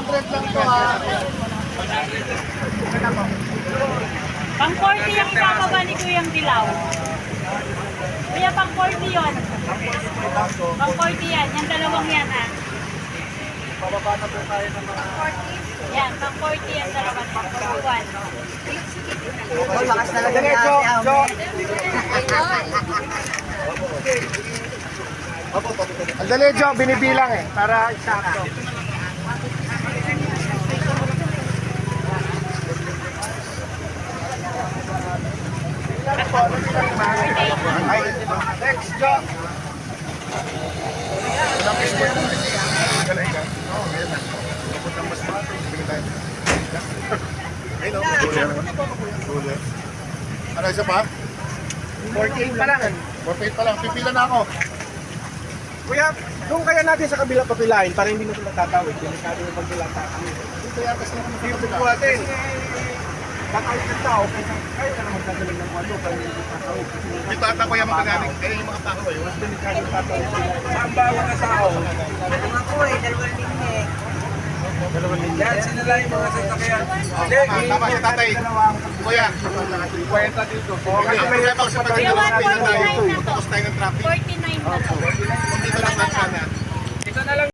100 lang to ha. Pang 40 yung ibababa ni Kuyang Dilaw. Kuya, pang 40 yun. Pang 40 yan. Yung dalawang yan ha. Bababa na po tayo ng mga... Yan, pang 40 yan dalawang. Pang Lakas talaga ni Diretso, ate. Jo. Ang dali, Jo, binibilang eh. Para isakto. Next, Jo. Ano isa pa? 48 pa lang. 48 pa lang. Pipila na ako. Kuya, doon kaya natin sa kabila papilain para hindi na sila tatawid. Delikado yung pagpilata kami. Dito yata sila kung Dito po natin. Kakawit ng tao, kayo na naman gagaling ng ano, kaya hindi tatawid. dito ata ko yung magagaling. Kaya yung mga tao yun. Mas delikado yung tatawid sila. Saan bawat na tao? Ako eh, 2 linya. Yan, sila lang yung mga sasakyan. Tama si tatay. Kuya. Kwenta dito. Hindi, ang problema ko sa Kuya, pagkakas tayo. 149 na to. Tapos tayo ng traffic. 49 na to. Kung dito lang sana. Ito na lang.